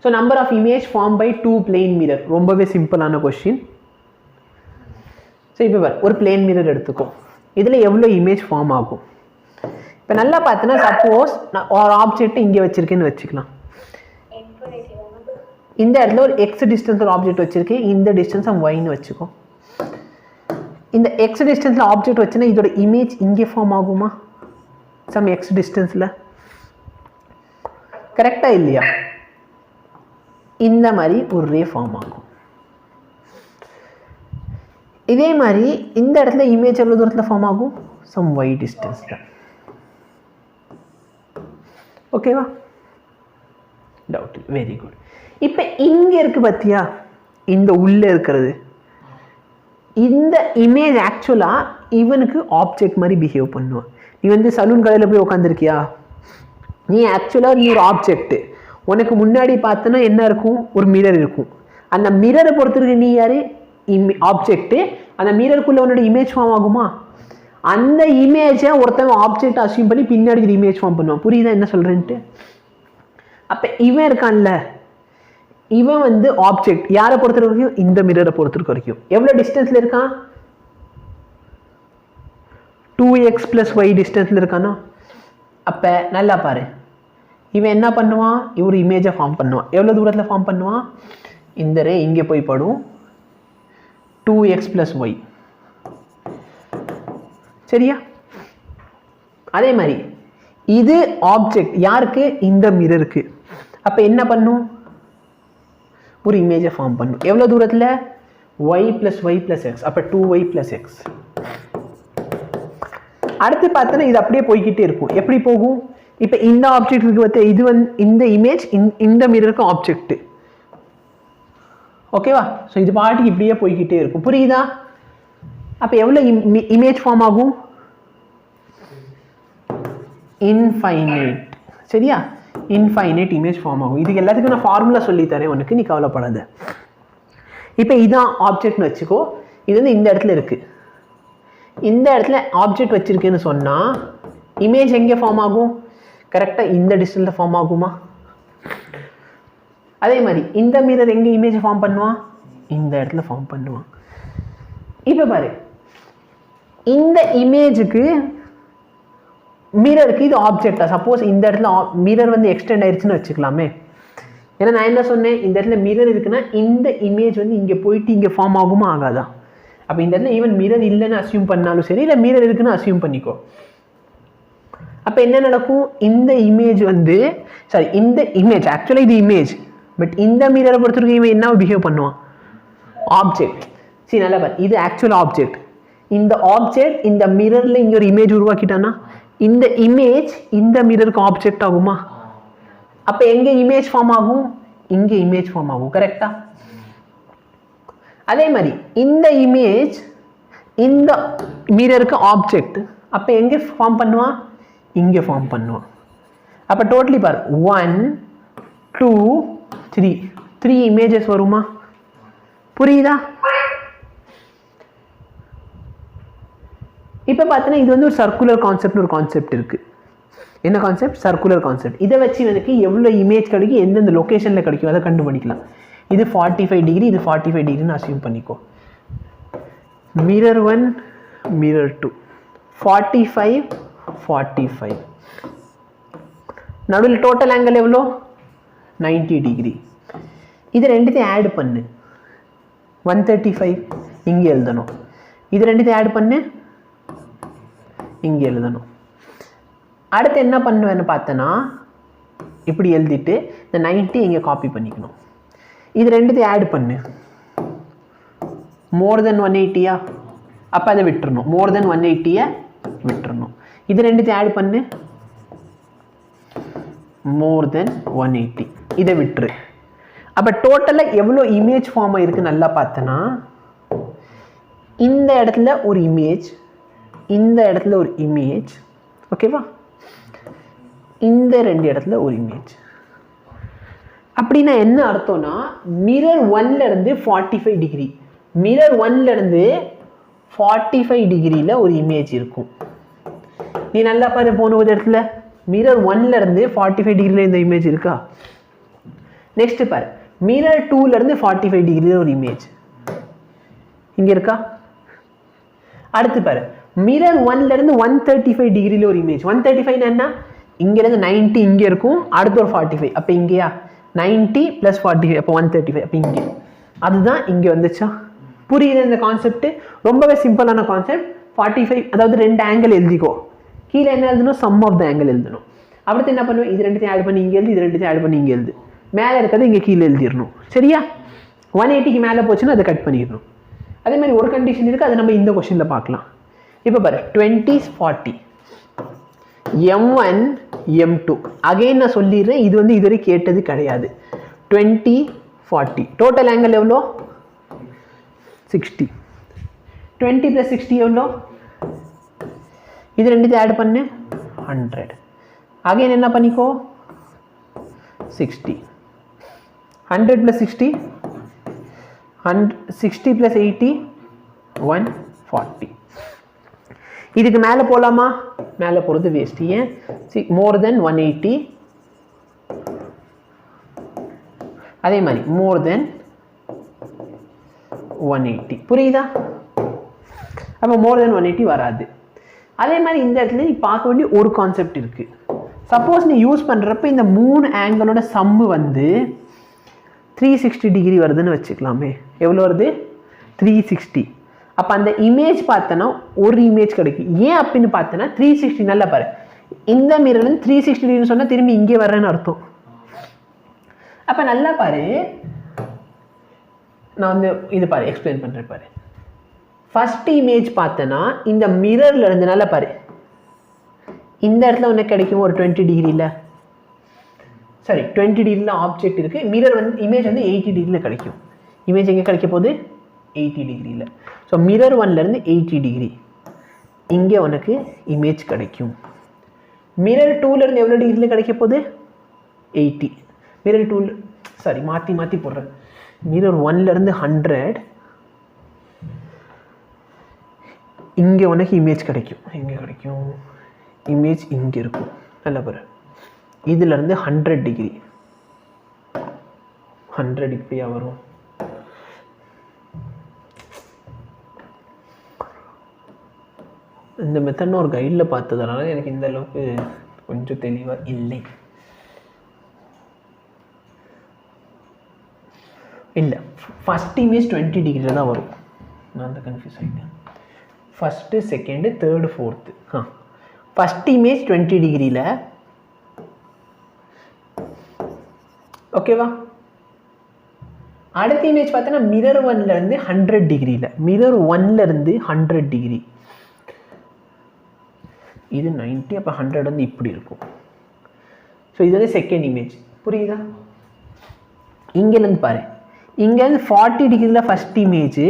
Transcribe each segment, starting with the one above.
So number of image form by 2 plane mirror. ரொம்பவே சிம்பிளான question. So இப்போ ஒரு பிளேன் மிரர் எடுத்துக்கோ. இதில் எவ்வளோ இமேஜ் ஃபார்ம் ஆகும்? இப்போ நல்லா பார்த்தோன்னா சப்போஸ் நான் ஒரு ஆப்ஜெக்ட் இங்கே வச்சுருக்கேன்னு வச்சுக்கலாம். இந்த இடத்துல ஒரு எக்ஸ் டிஸ்டன்ஸ் ஒரு ஆப்ஜெக்ட் வச்சுருக்கேன், இந்த டிஸ்டன்ஸை ஒய்ன்னு வச்சுக்கோ. இந்த எக்ஸ் டிஸ்டன்ஸில் ஆப்ஜெக்ட் வச்சுன்னா இதோட இமேஜ் இங்கே ஃபார்ம் ஆகுமா? சம் எக்ஸ் டிஸ்டன்ஸில். கரெக்டாக இல்லையா? இந்த மாதிரி ஒரு ரே ஃபார்ம் ஆகும். இதே மாதிரி இந்த இடத்துல இமேஜ் எவ்வளோ தூரத்தில் ஃபார்ம் ஆகும்? சம் ஒய் டிஸ்டன்ஸில். ஓகேவா? டவுட் இல்லை. Very good. இப்போ இங்கே இருக்குது பார்த்தியா, இந்த உள்ளே இருக்கிறது, இந்த இமேஜ் ஆக்சுவலாக இவனுக்கு ஆப்ஜெக்ட் மாதிரி பிஹேவ் பண்ணுவான். நீ வந்து சலூன் கடையில் போய் உட்காந்துருக்கியா, நீ ஆக்சுவலாக நீ ஒரு ஆப்ஜெக்ட்டு, உனக்கு முன்னாடி பார்த்தோன்னா என்ன இருக்கும்? ஒரு மிரர் இருக்கும். அந்த மிரரை பொறுத்திருக்கு நீ யார்? ஆப்ஜெக்ட்டு. அந்த மிரருக்குள்ளே உன்னோட இமேஜ் ஃபார்ம் ஆகுமா? அந்த இமேஜை ஒருத்தவன் ஆப்ஜெக்ட் அசியூம் பண்ணி பின்னாடி இது இமேஜ் ஃபார்ம் பண்ணுவான். புரியுதா என்ன சொல்கிறேன்ட்டு? அப்போ இவன் இருக்கான்ல, இவன் வந்து ஆப்ஜெக்ட். யாரை பொறுத்த வரைக்கும்? இந்த மிரரை பொறுத்த வரைக்கும். எவ்வளோ டிஸ்டன்ஸில் இருக்கான்? 2x + y டிஸ்டன்ஸில் இருக்கானா? அப்போ நல்லா பாரு, இவன் என்ன பண்ணுவான்? இவர் இமேஜை ஃபார்ம் பண்ணுவான். எவ்வளோ தூரத்தில் ஃபார்ம் பண்ணுவான்? இந்த ரே இங்கே போய் படும், 2x + y. சரியா? அதே மாதிரி இது ஆப்ஜெக்ட் யாருக்கு? இந்த மிரருக்கு. அப்போ என்ன பண்ணும்? ஒரு இமேஜை ஃபார்ம் பண்ணும். எவ்வளோ தூரத்தில்? y + y + x. அப்போ 2y + x. அடுத்து பார்த்தோன்னா இது அப்படியே போய்கிட்டே இருக்கும். எப்படி போகும்? இப்போ இந்த ஆப்ஜெக்ட் இருக்கு பார்த்து, இது வந்து இந்த இமேஜ் இந்த மிரருக்கு ஆப்ஜெக்ட். ஓகேவா? ஸோ இது பாட்டுக்கு இப்படியே போய்கிட்டே இருக்கும். புரியுதா? அப்போ எவ்வளோ இமேஜ் ஃபார்ம் ஆகும்? இன்ஃபைனைட். சரியா? இன்ஃபைனைட் இமேஜ் ஃபார்ம் ஆகும். இதுக்கு எல்லாத்துக்கும் நான் ஃபார்முலா சொல்லித்தரேன் உனக்கு, நீ கவலைப்படாத. இப்போ இதான் ஆப்ஜெக்ட்னு வச்சுக்கோ. இது வந்து இந்த இடத்துல இருக்குது. இந்த இடத்துல ஆப்ஜெக்ட் வச்சுருக்கேன்னு சொன்னால் இமேஜ் எங்கே ஃபார்ம் ஆகும்? கரெக்டாக இந்த டிஸ்டன்ஸில் ஃபார்ம் ஆகுமா? அதே மாதிரி இந்த மிரர் எங்கே இமேஜ் ஃபார்ம் பண்ணுவான்? இந்த இடத்துல ஃபார்ம் பண்ணுவான். இப்போ பாரு, இந்த இமேஜுக்கு மிரருக்கு இது ஆப்ஜெக்டா? சப்போஸ் இந்த இடத்துல மிரர் வந்து எக்ஸ்டெண்ட் ஆயிடுச்சுன்னு வச்சுக்கலாமே. ஏன்னா நான் என்ன சொன்னேன், இந்த இடத்துல மிரர் இருக்குன்னா இந்த இமேஜ் வந்து இங்கே போயிட்டு இங்கே ஃபார்ம் ஆகுமா ஆகாதா? அப்போ இந்த இடத்துல ஈவன் மிரர் இல்லைன்னு அசியூம் பண்ணாலும் சரி, இல்லை மிரர் இருக்குன்னு அசியூம் பண்ணிக்கோ. அப்போ என்ன நடக்கும்? இந்த இமேஜ் வந்து சாரி இந்த இமேஜ் ஆக்சுவலாக இது இமேஜ், பட் இந்த மிரரை பொறுத்தவரைக்கும் இவன் என்ன பிஹேவ் பண்ணுவான்? ஆப்ஜெக்ட். சரி நல்லா பாரு, இது ஆக்சுவல் ஆப்ஜெக்ட். இந்த ஆப்ஜெக்ட் இந்த மிரரில் இங்கே ஒரு இமேஜ் உருவாக்கிட்டான்னா இந்த இமேஜ் இந்த மிரருக்கு ஆப்ஜெக்ட் ஆகுமா? அப்போ எங்கே இமேஜ் ஃபார்ம் ஆகும்? இங்கே இமேஜ் ஃபார்ம் ஆகும். கரெக்டா? அதே மாதிரி இந்த இமேஜ் இந்த மிரருக்கு ஆப்ஜெக்ட். அப்போ எங்கே ஃபார்ம் பண்ணுவான்? இங்கே ஃபார்ம் பண்ணுவான். அப்போ டோட்டலி பார் 1 2 3 இமேஜஸ் வருமா? புரியுதா? இப்போ பார்த்தீங்கன்னா இது வந்து ஒரு சர்க்குலர் கான்செப்ட்னு ஒரு கான்செப்ட் இருக்குது. என்ன கான்செப்ட்? Circular concept. இதை வச்சு எனக்கு எவ்வளோ இமேஜ் கிடைக்கும், எந்தெந்த லொக்கேஷனில் கிடைக்கும் அதை கண்டுபிடிக்கலாம். இது 45 டிகிரி, இது 45 டிகிரின்னு அசியூம் பண்ணிக்கோ. Mirror 1 mirror 2 45 45. நடுவில் டோட்டல் ஆங்கிள் எவ்வளோ? 90 டிகிரி. இது ரெண்டுத்தையும் ஆட் பண்ணு, 135 இங்கே எழுதணும். இது ரெண்டுத்தையும் ஆட் பண்ணு, இங்கே எழுதணும். அடுத்து என்ன பண்ணுவேன்னு பார்த்தனா, இப்படி எழுதிட்டு இந்த 90 இங்கே காப்பி பண்ணிக்கணும். இது ரெண்டுத்தையும் ஆட் பண்ணு, மோர் தென் 180யா? அப்போ அதை விட்டுறணும், மோர் தென் 180யை விட்டுறணும். இது ரெண்டுத்தையும் ஆட் பண்ணு, மோர் தென் 180, இதை விட்டுரு. அப்போ டோட்டலாக எவ்வளோ இமேஜ் ஃபார்ம் ஆகிருக்கு நல்லா பார்த்தனா, இந்த இடத்துல ஒரு இமேஜ், இந்த இடத்துல ஒரு இமேஜ், ஓகேவா? இந்த ரெண்டு இடத்துல ஒரு இமேஜ். அப்படின்னா என்ன அர்த்தம்னா, மிரர் 1ல இருந்து 45 டிகிரி, மிரர் 1ல இருந்து 45 டிகிரியில் ஒரு இமேஜ் இருக்கும். நீ நல்லா பாரு, போன ஒரு இடத்துல மிரர் 1ல இருந்து 45 டிகிரியில் இந்த இமேஜ் இருக்கா? நெக்ஸ்ட் பாரு மிரர் 2ல இருந்து 45 டிகிரியில் ஒரு இமேஜ் இங்கே இருக்கா. அடுத்து பாரு மிரர் 1ல இருந்து 135 டிகிரியில் ஒரு இமேஜ். 135 என்ன, இங்கேருந்து 90 இங்கே இருக்கும், அடுத்து ஒரு 45, அப்போ இங்கேயா 90 + 45 அப்போ 135, அப்போ இங்கே அதுதான் இங்கே வந்துச்சா. புரியுது இந்த கான்செப்ட்? ரொம்பவே சிம்பிளான கான்செப்ட். 45 அதாவது 2 ஆங்கிள் எழுதிக்கோ, கீழே என்ன எழுதணும், சம் ஆஃப் த ஆங்கிள் எழுதணும். அடுத்து என்ன பண்ணுவேன், இது ரெண்டுத்தையும் ஆட் பண்ணி இங்கே எழுது, இது ரெண்டுத்தையும் ஆட் பண்ணி இங்கே எழுது, மேலே இருக்கிறது இங்கே கீழே எழுதிடணும். சரியா? 180க்கு மேலே போச்சுன்னா அதை கட் பண்ணிடணும். அதே மாதிரி ஒரு கண்டிஷன் இருக்குது, அதை நம்ம இந்த கொஸ்டினில் பார்க்கலாம். இப்போ பாரு 20 40 M1 M2 அகைன் நான் சொல்லிடுறேன், இது வந்து இதுவரை கேட்டது கிடையாது. 20 40 டோட்டல் ஆங்கிள் எவ்வளோ, 60. 20 + 60 எவ்வளோ, இது ரெண்டுத்தையும் ஆட் பண்ணு 100. அகைன் என்ன பண்ணிக்கோ 60. 100 + 60 60 + 80 140. இதுக்கு மேலே போகலாமா, மேலே போகிறது வேஸ்ட். ஏன், மோர் தென் 180. அதே மாதிரி மோர் தென் 180. புரியுதா? அப்போ மோர் தென் 180 வராது. அதே மாதிரி இந்த இடத்துல நீ பார்க்க வேண்டிய ஒரு கான்செப்ட் இருக்குது. சப்போஸ் நீ யூஸ் பண்ணுறப்ப இந்த 3 ஆங்கிளோட சம்மு வந்து 360 டிகிரி வருதுன்னு வச்சுக்கலாமே. எவ்வளோ வருது, 360. அப்போ அந்த இமேஜ் பார்த்தோன்னா ஒரு இமேஜ் கிடைக்கும். ஏன் அப்படின்னு பார்த்தோன்னா 360 நல்லா பாரு, இந்த மிரர்லேருந்து 360 டிகிரின்னு சொன்னால் திரும்பி இங்கே வர்றேன்னு அர்த்தம். அப்போ நல்லா பாரு, நான் வந்து இது பாரு எக்ஸ்பிளைன் பண்ணுறேன் பாரு. ஃபர்ஸ்ட் இமேஜ் பார்த்தோன்னா இந்த மிரர்ல இருந்து நல்லா பாரு, இந்த இடத்துல உனக்கு கிடைக்கும் ஒரு 20 டிகிரியில், சாரி 20 டிகிரியில் ஆப்ஜெக்ட் இருக்குது. மிரர் வந்து இமேஜ் வந்து 80 டிகிரியில் கிடைக்கும். இமேஜ் எங்கே கிடைக்க போகுது, 80 டிகிரியில். ஸோ மிரர் 1லேருந்து 80 டிகிரி இங்கே உனக்கு இமேஜ் கிடைக்கும். மிரர் 2லேருந்து எவ்வளோ டிகிரியில் கிடைக்க போகுது, 80. மிரர் 2 சாரி மாற்றி போடுறேன். மிரர் 1லேருந்து 100 இங்கே உனக்கு இமேஜ் கிடைக்கும். எங்கே கிடைக்கும், இமேஜ் இங்கே இருக்கும். நல்லா பாரு, இதிலேருந்து 100 டிகிரி 100 இப்படியா வரும். இந்த மெத்தட் ஒரு கைடில் பார்த்ததுனால எனக்கு இந்த அளவுக்கு கொஞ்சம் தெளிவாக இல்லை. இல்லை, ஃபஸ்ட் இமேஜ் 20 டிகிரியில் தான் வரும். நான் அந்த கன்ஃபியூஸ் ஆகிட்டேன். First second third fourth. First image 20 டிகிரியில், ஓகேவா? அடுத்த இமேஜ் பார்த்தோன்னா மிரர் 1லேருந்து 100 டிகிரியில், மிரர் 1லேருந்து 100 டிகிரி, இது 90. அப்போ 100 வந்து இப்படி இருக்கும். ஸோ இது வந்து செகண்ட் இமேஜ். புரியுதா? இங்கேருந்து பாரு, இங்கேருந்து 40 டிகிரியில் ஃபஸ்ட் இமேஜ்,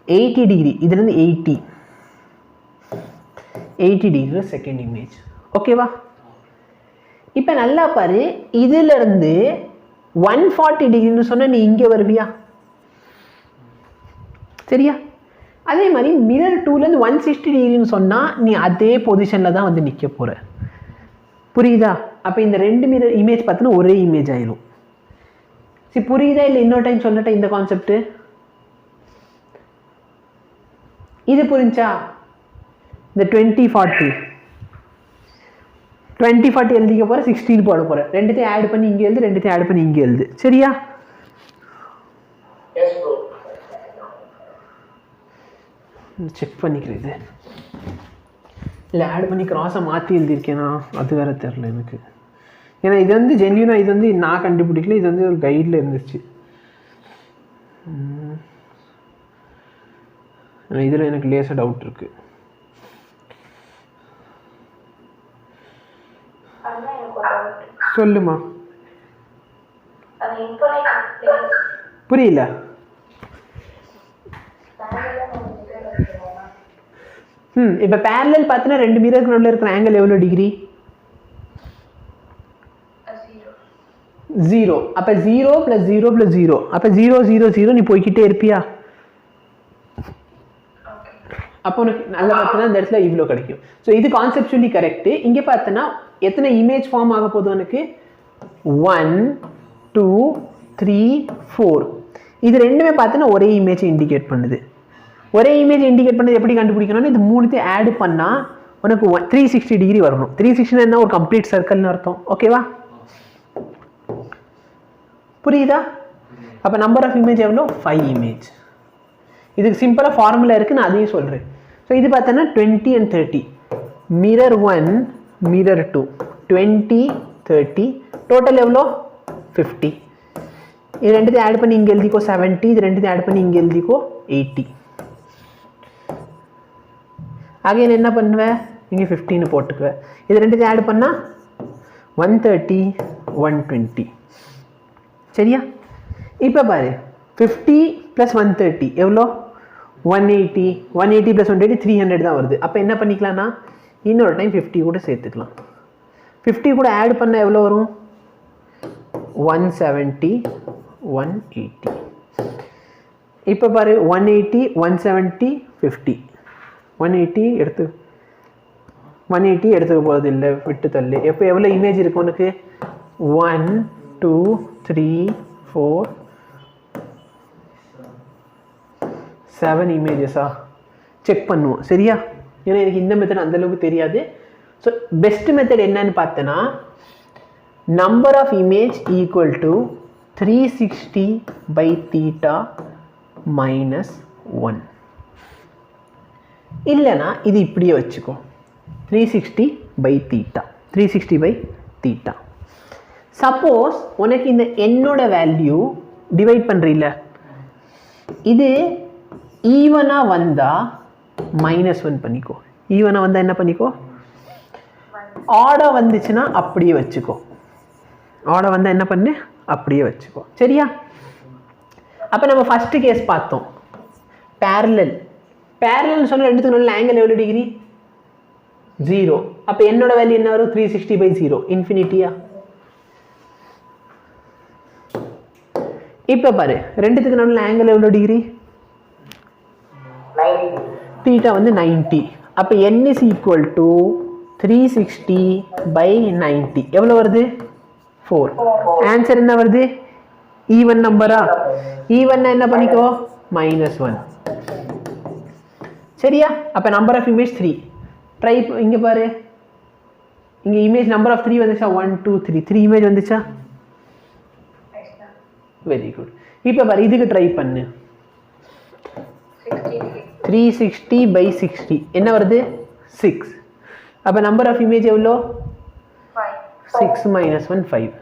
80 டிகிரி இதுலேருந்து 80 டிகிரியில் செகண்ட் இமேஜ். ஓகேவா? இப்போ நல்லா பாரு, இதிலிருந்து 140 டிகிரின்னு சொன்னால் நீ இங்கே வருவியா? சரியா? அதே மாதிரி மிரர் 2லேருந்து 160 டிகிரின்னு சொன்னால் நீ அதே பொசிஷனில் தான் வந்து நிற்க போகிற. புரியுதா? அப்போ இந்த 2 மிரர் இமேஜ் பார்த்தோன்னா ஒரே இமேஜ் ஆயிடும். சரி, புரியுதா? இல்லை இன்னொரு டைம் சொல்லட்டேன் இந்த கான்செப்ட்? இது புரிஞ்சா? இந்த 20 40 எழுதிக்க போகிற, 16 போட போகிற, ரெண்டுத்தையும் ஆட் பண்ணி இங்கே எழுது, ரெண்டுத்தையும் ஆட் பண்ணி இங்கே எழுது. சரியா? செக் பண்ணிக்கிறேன். இது இல்லை ஆட் பண்ணி கிராஸை மாற்றி எழுதியிருக்கேனா அது வேறு தெரில எனக்கு. ஏன்னா இது வந்து ஜென்யூனாக இது வந்து நான் கண்டுபிடிக்கல, இது வந்து ஒரு கைடில் இருந்துச்சு. இதில் எனக்கு லேசாக டவுட் இருக்குது. சொல்லுமா, புரியல? இப்போ பேரலல் பார்த்தீங்கன்னா 2 மிரருக்கு நடுவில் இருக்கிற ஆங்கிள் எவ்வளோ டிகிரி? 0. அப்போ 0 + 0 + 0, அப்போ 0 0 0 நீ போய்கிட்டே இருப்பியா? அப்போ உனக்கு நல்லா பார்த்தோன்னா இந்த இடத்துல இவ்வளோ கிடைக்கும். ஸோ இது கான்செப்சுவலி கரெக்டு. இங்கே பார்த்தோன்னா எத்தனை இமேஜ் ஃபார்ம் ஆக போகுது உனக்கு? 1 2 3 4 இது ரெண்டுமே பார்த்தீங்கன்னா ஒரே இமேஜ் இண்டிகேட் பண்ணுது. ஒரே இமேஜ் இண்டிகேட் பண்ணது எப்படி கண்டுபிடிக்கணும்னா இது மூணுத்தையும் ஆட் பண்ணால் உனக்கு 360 டிகிரி வரணும். 360 என்ன ஒரு கம்ப்ளீட் சர்க்கிள்னு அர்த்தம். ஓகேவா? புரியுதா? அப்போ நம்பர் ஆஃப் இமேஜ் எவ்வளோ? 5 இமேஜ். இதுக்கு சிம்பிளாக ஃபார்முலா இருக்குது, நான் அதையும் சொல்கிறேன். ஸோ இது பார்த்தோன்னா 20 and 30 மிரர் 1 மிரர் 2 20 30 டோட்டல் எவ்வளோ? 50. இது ரெண்டுத்தையும் ஆட் பண்ணி இங்கே எழுதிக்கோ 70, இது ரெண்டுத்தையும் ஆட் பண்ணி இங்கே எழுதிக்கோ 80. அகைன் என்ன பண்ணுவேன்? இங்கே 15 போட்டுக்குவேன். இது ரெண்டுத்தையும் ஆட் பண்ணால் 130 120. சரியா? இப்போ பாரு 50 + 130 எவ்வளோ? 180. 180 + 180 300 தான் வருது. அப்போ என்ன பண்ணிக்கலாம்னா இன்னொரு டைம் 50 கூட சேர்த்துக்கலாம். 50 கூட ஆட் பண்ண எவ்வளோ வரும்? 170 180. இப்போ பாரு 180 170 50. 180 எடுத்துக்க போகிறது இல்லை, விட்டு தள்ளு. எப்போ எவ்வளோ இமேஜ் இருக்கு உனக்கு? 1 2 3 4 7 இமேஜஸா? செக் பண்ணுவோம். சரியா? ஏன்னா எனக்கு இந்த மெத்தட் அந்தளவுக்கு தெரியாது. ஸோ பெஸ்ட் மெத்தட் என்னன்னு பார்த்தேன்னா number of image equal to 360/θ - 1. இல்லைனா இது இப்படியே வச்சுக்கோ 360/θ 360/θ. சப்போஸ் உனக்கு இந்த என்னோட வேல்யூ டிவைட் பண்ணுறீல்ல, இது ஈவனாக வந்தால் -1 பண்ணிக்கோ. ஈவனாக வந்தால் என்ன பண்ணிக்கோ? ஆடாக வந்துச்சுன்னா அப்படியே வச்சுக்கோ. ஆடாக வந்தால் என்ன பண்ணு? அப்படியே வச்சுக்கோ. சரியா? அப்போ நம்ம ஃபஸ்ட்டு கேஸ் பார்த்தோம் பேரலல். பேரலல் சொன்னால் ரெண்டுத்துக்கு நல்ல ஆங்கிள் எவ்வளோ டிகிரி? 0. அப்போ என்னோட வேல்யூ என்ன வரும்? 360/0 இன்ஃபினிட்டியா? இப்போ பாரு ரெண்டுத்துக்கு நல்ல ஆங்கிள் எவ்வளோ டிகிரி? θ வந்து 90. அப்போ n is equal to 360/90 எவ்வளோ வருது? 4. ஆன்சர் என்ன வருது? ஈவன் நம்பரா? ஈவன் என்ன பண்ணிக்கோ? -1. சரியா? அப்போ நம்பர் ஆஃப் இமேஜ் 3. ட்ரை இங்கே பாரு, இங்கே இமேஜ் நம்பர் ஆஃப் 3 வந்துச்சா? 1 2 3 3 இமேஜ் வந்துச்சா? Very good. இப்போ பாரு இதுக்கு ட்ரை பண்ணு. 360/60 என்ன வருது? 6. அப்போ நம்பர் ஆஃப் இமேஜ் எவ்வளோ? 6 - 1 5.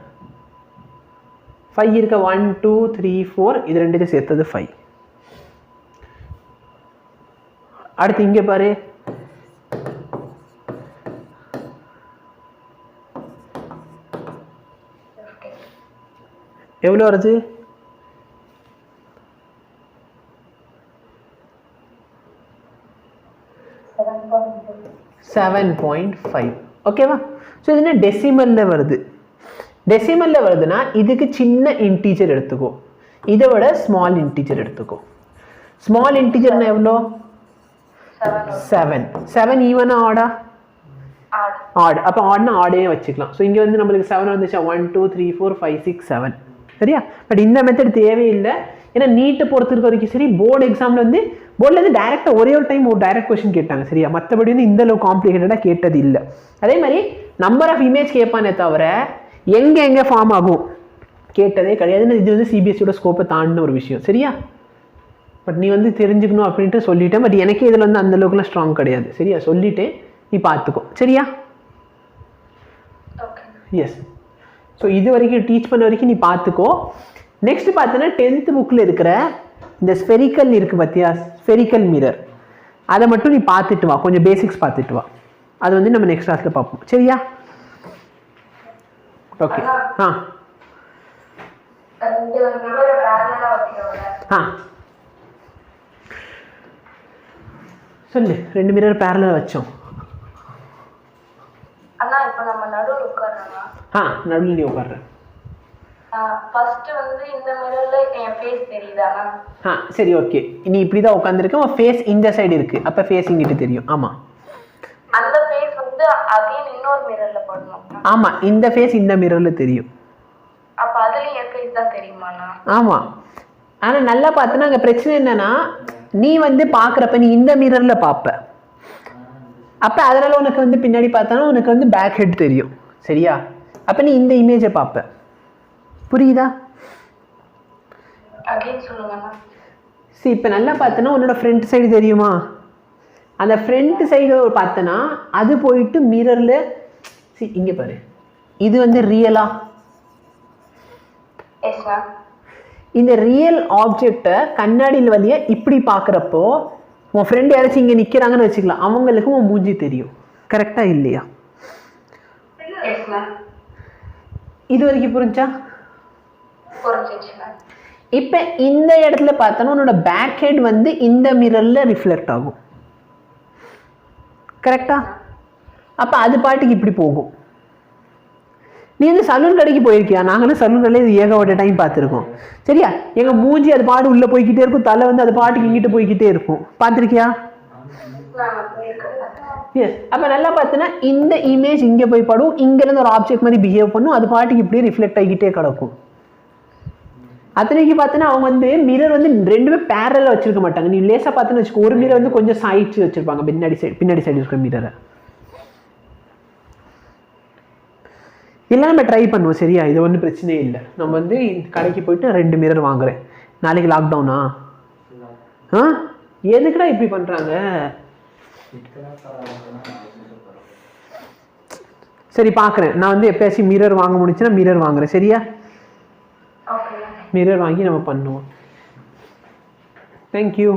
5 இருக்க 1 2 3 4 இது ரெண்டுத்தையும் சேர்த்தது 5. அடுத்து இங்கே பாரு, எவ்வளோ வருது? 7.5. ஓகேவா? ஸோ இது என்ன டெசிமலில் வருது. டெசிமலில் வருதுன்னா இதுக்கு சின்ன இன்டீஜர் எடுத்துக்கோ, இதை விட ஸ்மால் இன்டீஜர் எடுத்துக்கோ. ஸ்மால் இன்டீஜர்னா எவ்வளோ? 7. 7 ஈவனா ஆடா? ஆட். அப்போ ஆட்னா ஆடே வச்சுக்கலாம். ஸோ இங்கே வந்து நம்மளுக்கு 7 வந்துச்சா? 1 2 3 4 5 6 7. சரியா? பட் இந்த மெத்தட் தேவையில்லை. ஏன்னா நீட்டை பொறுத்திருக்க வரைக்கும் சரி, போர்டு எக்ஸாமில் வந்து போர்டில் வந்து டைரெக்டாக ஒரே ஒரு டைம் ஒரு டைரக்ட் கொஸ்டின் கேட்டாங்க. சரியா? மற்றபடி வந்து இந்த அளவு காம்ப்ளிகேட்டடாக கேட்டது இல்லை. அதே மாதிரி நம்பர் ஆஃப் இமேஜ் கேட்பானே தவிர எங்கே ஃபார்ம் ஆகும் கேட்டதே கிடையாது. இது வந்து சிபிஎஸ்சியோட ஸ்கோப்பை தாண்டின ஒரு விஷயம். சரியா? பட் நீ வந்து தெரிஞ்சுக்கணும் அப்படின்ட்டு சொல்லிட்டேன். பட் எனக்கு இதில் வந்து அந்தளவுக்குலாம் ஸ்ட்ராங் கிடையாது. சரியா? சொல்லிட்டேன், நீ பார்த்துக்கோ. சரியா? எஸ். ஸோ இது வரைக்கும் டீச் பண்ண வரைக்கும் நீ பார்த்துக்கோ. நெக்ஸ்ட் பார்த்தீங்கன்னா 10th புக்கில் இருக்கிற இந்த ஸ்பெரிக்கல் இருக்குது பார்த்தியா? ஸ்பெரிக்கல் மிரர், அதை மட்டும் நீ பார்த்துட்டு வா. கொஞ்சம் பேசிக்ஸ் பார்த்துட்டு வா. அது வந்து நம்ம நெக்ஸ்ட் கிளாஸில் பார்ப்போம். சரியா? ஓகே. சொல்லு. 2 மிரர் பேரலல் வச்சோம். நடுவில் நீ உட்கார்ற. ஃபர்ஸ்ட் வந்து இந்த மிரர்ல என் ஃபேஸ் தெரியுதா? சரி, ஓகே. நீ இப்படி தான் உட்கார்ந்திருக்க, உன் ஃபேஸ் இந்த சைடு இருக்கு. அப்ப ஃபேஸ் இங்கிட்டு தெரியும். ஆமா. அந்த ஃபேஸ் வந்து அகைன் இன்னொரு மிரர்ல போடணும். ஆமா, இந்த ஃபேஸ் இந்த மிரர்ல தெரியும். அப்ப அதுலயும் என் ஃபேஸ் தெரியுமாண்ணா? ஆமாம். ஆனால் நல்லா பார்த்தோன்னா அங்கே பிரச்சனை என்னன்னா, நீ வந்து பார்க்குறப்ப நீ இந்த மிரரில் பார்ப்ப, அப்போ அதனால் உனக்கு வந்து பின்னாடி பார்த்தோன்னா உனக்கு வந்து பேக் ஹெட் தெரியும். சரியா? அப்போ நீ இந்த இமேஜை பார்ப்ப. புரியுதா? சரி, இப்போ நல்லா பார்த்தோன்னா உன்னோட ஃப்ரண்ட் சைடு தெரியுமா? அந்த ஃப்ரண்ட் சைடு பார்த்தோன்னா அது போயிட்டு மிரரில் இங்கே பாரு, இது வந்து ரியலா? இந்த ரியல் ஆப்ஜெக்டை கண்ணாடியில் வழியா இப்படி பார்க்குறப்போ உன் ஃப்ரெண்ட் யாராச்சும் இங்கே நிற்கிறாங்கன்னு வச்சுக்கலாம், அவங்களுக்கு உன் மூஞ்சி தெரியும். கரெக்டாக இல்லையா? இது வரைக்கும் புரிஞ்சா? இப்போ இந்த இடத்துல பார்த்தோன்னா உன்னோட பேக் ஹெட் வந்து இந்த மிரரில் ரிஃப்ளெக்ட் ஆகும். கரெக்டா? அப்போ அது பாட்டுக்கு இப்படி போகும். நீ வந்து சலூன் கடைக்கு போயிருக்கியா? நாங்களும் சலூன் கடையில் இது ஏகப்பட்ட டைம் பார்த்துருக்கோம். சரியா? எங்கள் மூஞ்சி அது பாட்டு உள்ளே போய்கிட்டே இருக்கும், தலை வந்து அது பாட்டுக்கு இங்கிட்டு போய்கிட்டே இருக்கும். பார்த்துருக்கியா? எஸ். அப்போ நல்லா பார்த்தோன்னா இந்த இமேஜ் இங்கே போய் படும், இங்கேருந்து ஒரு ஆப்ஜெக்ட் மாதிரி பிஹேவ் பண்ணும், அது பாட்டுக்கு இப்படியே ரிஃப்ளெக்ட் ஆகிக்கிட்டே கிடக்கும். அத்தனைக்கு பார்த்தோன்னா அவங்க வந்து மிரர் வந்து ரெண்டுமே பேரலாக வச்சிருக்க மாட்டாங்க. நீ லேசாக பார்த்தோன்னு வச்சுக்கோ, ஒரு மிரர் வந்து கொஞ்சம் சாய்ச்சி வச்சிருப்பாங்க பின்னாடி சைடு இருக்கிற மிரரை. இல்லை நம்ம ட்ரை பண்ணுவோம். சரியா? இது ஒன்றும் பிரச்சனையே இல்லை. நம்ம வந்து கடைக்கு போயிட்டு 2 மிரர் வாங்குறேன். நாளைக்கு லாக்டவுனா? எதுக்குடா இப்படி பண்ணுறாங்க? சரி, பார்க்குறேன். நான் வந்து எப்பயாச்சும் மிரர் வாங்க முடிச்சுன்னா மிரர் வாங்குறேன். சரியா? மிரர் வாங்கி நம்ம பண்ணுவோம். தேங்க்யூ.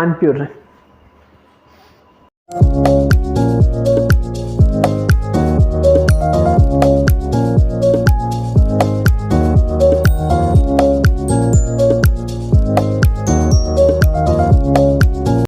அனுப்பி விட்றேன்.